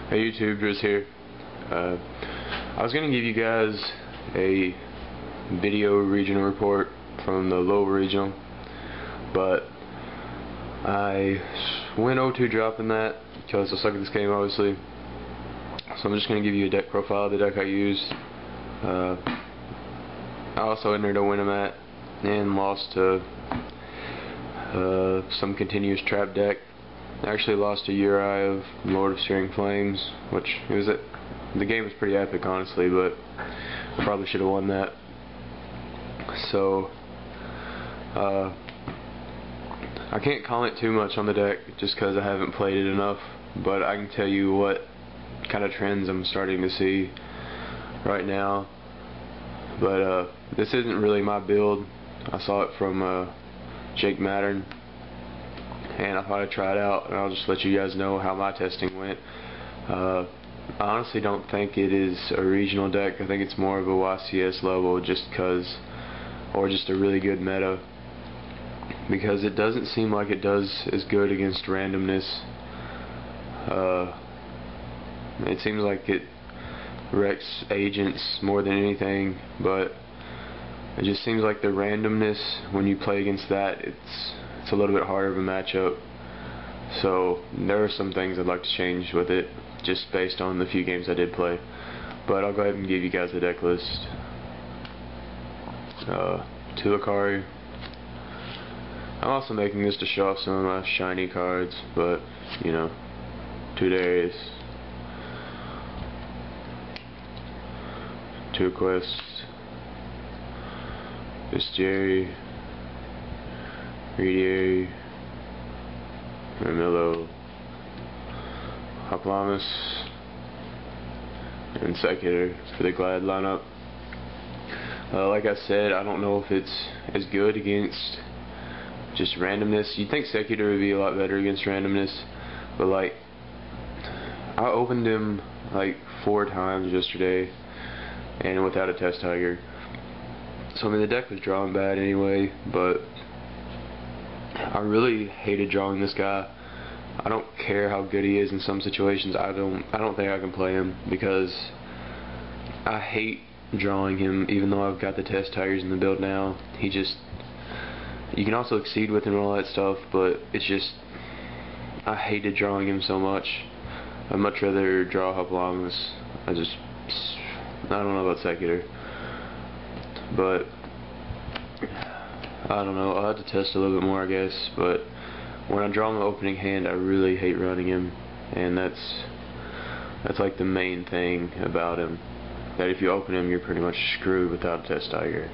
Hey YouTube, Driz here. I was going to give you guys a video regional report from the Louisville Regional, but I went 0-2 dropping that because I suck at this game, obviously. So I'm just going to give you a deck profile of the deck I used. I also entered a win-a-mat and lost to some continuous trap deck. I actually lost a Yugioh of Lord of Searing Flames, which the game was pretty epic, honestly, but I probably should have won that. So I can't comment too much on the deck just because I haven't played it enough, but I can tell you what kind of trends I'm starting to see right now. But this isn't really my build. I saw it from Jake Mattern, and I thought I'd try it out, and I'll just let you guys know how my testing went. I honestly don't think it is a regional deck. I think it's more of a YCS level, or just a really good meta, because it doesn't seem like it does as good against randomness. It seems like it wrecks agents more than anything, but it just seems like the randomness, when you play against that, it's a little bit harder of a matchup. So there are some things I'd like to change with it, just based on the few games I did play. But I'll go ahead and give you guys the deck list. Tulakari. I'm also making this to show off some of my shiny cards, but you know, 2 days, 2 quests, Bestiary, Gladiator, Ramillo, Hoplamus, and Sept for the Glad lineup. Like I said, I don't know if it's as good against just randomness. You'd think Sept would be a lot better against randomness, but like, I opened him like 4 times yesterday and without a test tiger. So I mean, the deck was drawing bad anyway, but I really hated drawing this guy. I don't care how good he is in some situations. I don't think I can play him, because I hate drawing him. Even though I've got the test tigers in the build now, you can also exceed with him and all that stuff, but it's just, I hated drawing him so much. I'd much rather draw Hoplamus. I don't know about Sept, but I don't know, I'll have to test a little bit more, I guess. But when I draw my opening hand, I really hate running him, and that's like the main thing about him, that if you open him, you're pretty much screwed without a test tiger.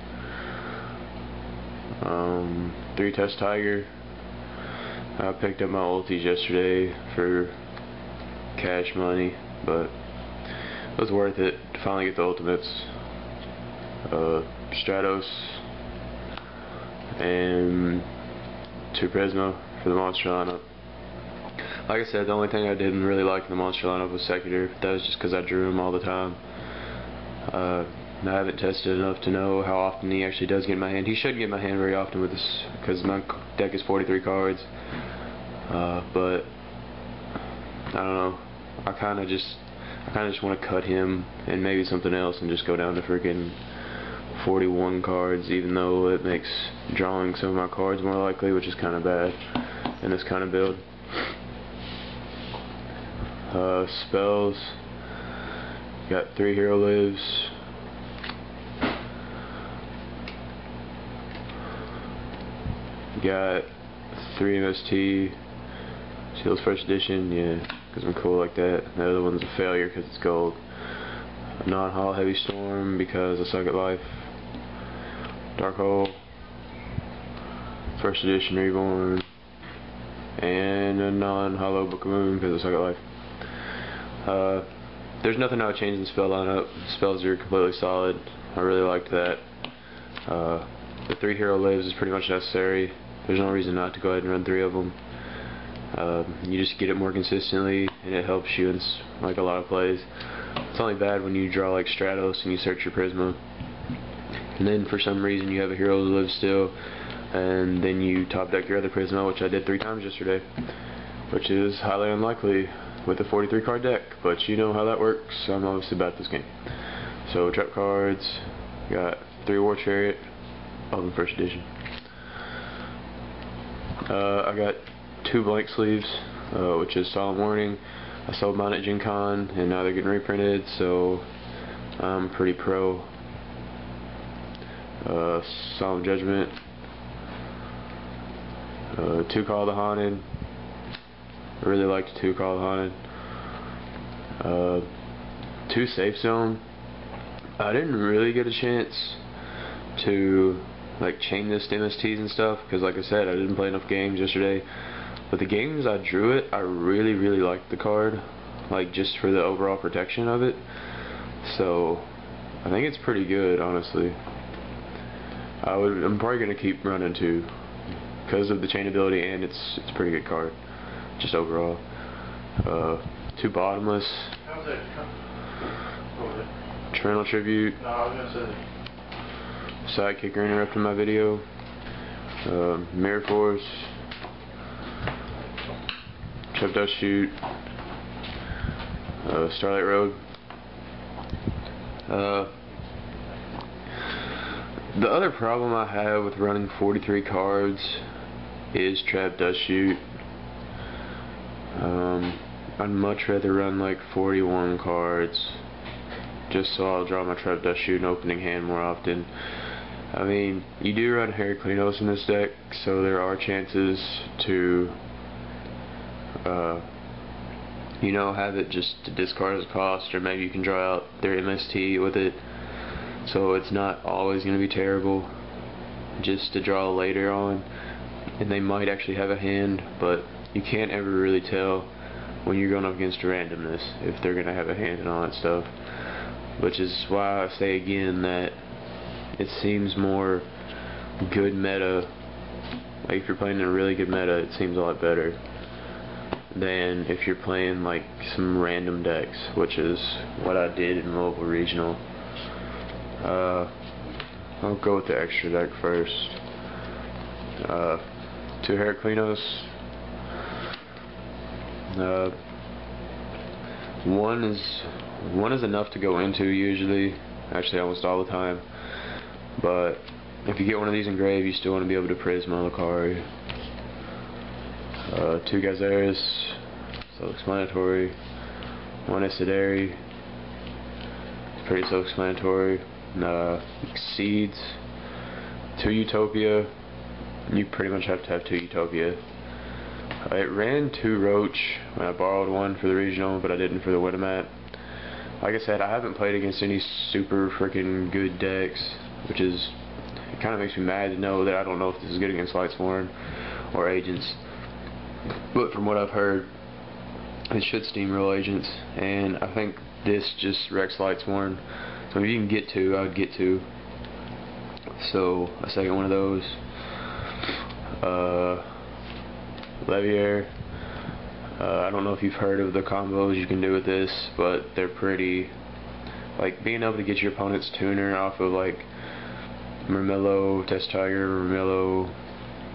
3 test tiger. I picked up my ultis yesterday for cash money, but it was worth it to finally get the ultimates. Stratos and 2 Prisma for the monster lineup. Like I said, the only thing I didn't really like in the monster lineup was Sept. That was just because I drew him all the time. I haven't tested enough to know how often he actually does get in my hand. He shouldn't get in my hand very often with this, because my deck is 43 cards. But I don't know. I kind of just want to cut him and maybe something else and just go down to freaking 41 cards, even though it makes drawing some of my cards more likely, which is kind of bad in this kind of build. Spells. Got 3 hero lives. Got 3 MST. Seals first edition, yeah, because I'm cool like that. The other one's a failure because it's gold. A non-hollow heavy storm because I suck at life. Dark hole. First edition reborn. And a non-hollow book of moon because I suck at life. There's nothing I would change in the spell lineup. The spells are completely solid. I really liked that. The 3 hero lives is pretty much necessary. There's no reason not to go ahead and run 3 of them. You just get it more consistently, and it helps you in like a lot of plays. It's only bad when you draw like Stratos and you search your Prisma, and then for some reason you have a hero who lives still, and then you top deck your other Prisma, which I did 3 times yesterday, which is highly unlikely. with a 43 card deck, but you know how that works. I'm obviously about this game. So trap cards, got 3 War Chariot, Open First Edition. I got 2 blank sleeves, which is Solemn Warning. I sold mine at Gen Con, and now they're getting reprinted, so I'm pretty pro. Solemn Judgment, 2 Call of the Haunted. I really liked 2 Call of the Haunted. 2 Safe Zone. I didn't really get a chance to like chain this to MSTs and stuff, because like I said, I didn't play enough games yesterday. But the games I drew it, I really liked the card, like just for the overall protection of it. So I think it's pretty good, honestly. I'm probably gonna keep running 2 because of the chain ability, and it's a pretty good card just overall. 2 Bottomless. How's that come? Eternal Tribute. No, I was gonna say. Sidekicker interrupting my video. Mirror Force. Trap Dust Shoot. Starlight Road. The other problem I have with running 43 cards is Trap Dust Shoot. I'd much rather run like 41 cards, just so I'll draw my Trap Dust Shoot and opening hand more often. I mean, you do run Heraclinos in this deck, so there are chances to, you know, have it just to discard as a cost, or maybe you can draw out their MST with it. So it's not always going to be terrible just to draw later on, and they might actually have a hand, but you can't ever really tell when you're going up against randomness if they're going to have a hand and all that stuff. Which is why I say again that it seems more good meta. Like if you're playing in a really good meta, it seems a lot better than if you're playing like some random decks, which is what I did in Louisville Regional. I'll go with the extra deck first. 2 Heraclinos. One is enough to go into usually, actually almost all the time. But if you get one of these engraved, you still want to be able to Prisma Lucari. 2 Gazeras, self-explanatory. 1 Isidari, pretty self-explanatory. Exceeds. 2 Utopia. You pretty much have to have 2 Utopia. It ran 2 Roach when I borrowed 1 for the regional, but I didn't for the Winamat. Like I said, I haven't played against any super freaking good decks, which is, it kind of makes me mad to know that I don't know if this is good against Lightsworn or Agents. But from what I've heard, it should steamroll Agents, and I think this just wrecks Lightsworn. So if you can get 2, I would get 2. So a second one of those. Gladiator. I don't know if you've heard of the combos you can do with this, but they're pretty, like being able to get your opponent's tuner off of like Murmillo, Test Tiger, Murmillo,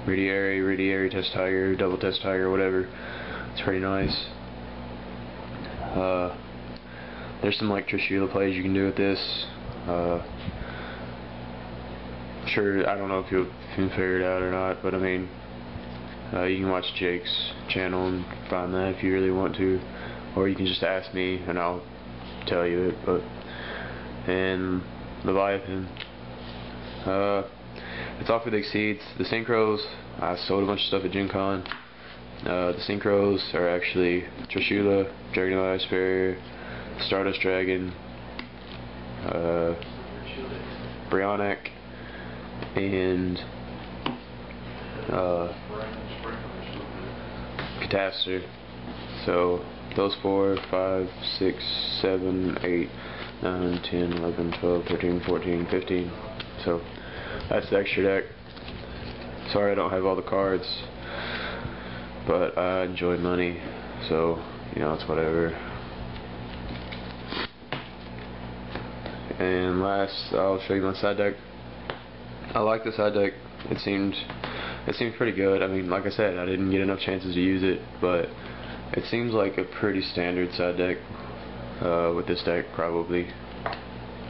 Ridieri, Test Tiger, Double Test Tiger, whatever. It's pretty nice. There's some like Trishula plays you can do with this. Sure, I don't know if you can figure it out or not, but I mean, you can watch Jake's channel and find that if you really want to, or you can just ask me and I'll tell you it. But and Leviathan, it's off with Exceeds. The Synchros, I sold a bunch of stuff at Gen Con. The Synchros are actually Trishula, Dragonite Ice Barrier, Stardust Dragon, Brionac, and Catastor. So those 4, 5, 6, 7, 8, 9, 10, 11, 12, 13, 14, 15. So that's the extra deck. Sorry I don't have all the cards, but I enjoy money, so you know, it's whatever. And last, I'll show you my side deck. I like the side deck. It seems pretty good. I mean, like I said, I didn't get enough chances to use it, but It seems like a pretty standard side deck with this deck, probably.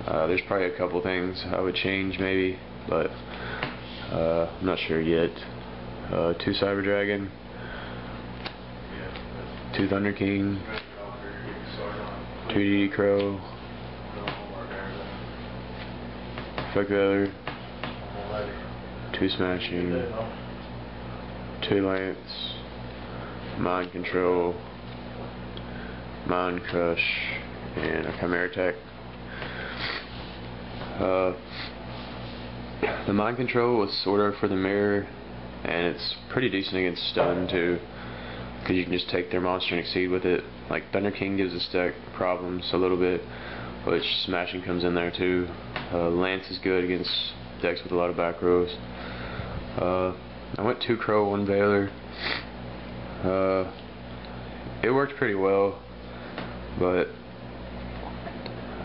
There's probably a couple things I would change, maybe, but I'm not sure yet. 2 Cyber Dragon, 2 Thunder King, 2 DD Crow, Effect Veiler, 2 Smashing, 2 Lance, Mind Control, Mind Crush, and a Chimera Attack. The Mind Control was sort of for the mirror, and it's pretty decent against stun too, because you can just take their monster and exceed with it. Like Thunder King gives this deck problems a little bit, which Smashing comes in there too. Lance is good against decks with a lot of back rows. I went 2 Crow, 1 Veiler. It worked pretty well, but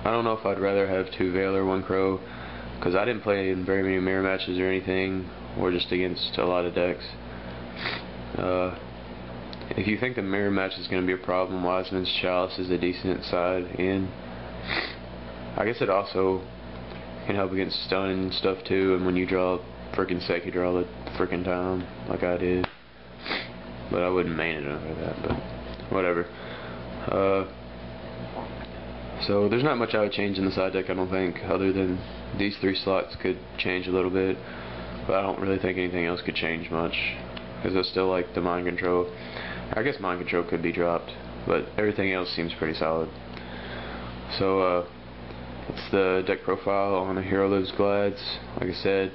I don't know if I'd rather have 2 Veiler, 1 Crow, because I didn't play in very many mirror matches or anything, or just against a lot of decks. If you think the mirror match is going to be a problem, Wiseman's Chalice is a decent side in. I guess it also can help against stun and stuff too, and when you draw frickin' Sept, you draw the frickin' time, like I did. But I wouldn't main it over that, but whatever. So there's not much I would change in the side deck, I don't think, other than these 3 slots could change a little bit, but I don't really think anything else could change much, because I still like the Mind Control. I guess Mind Control could be dropped, but everything else seems pretty solid. So that's the deck profile on a Hero Lives Glads. Like I said,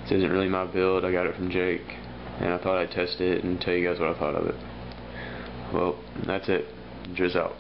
this isn't really my build. I got it from Jake, and I thought I'd test it and tell you guys what I thought of it. Well, that's it. Jizz out.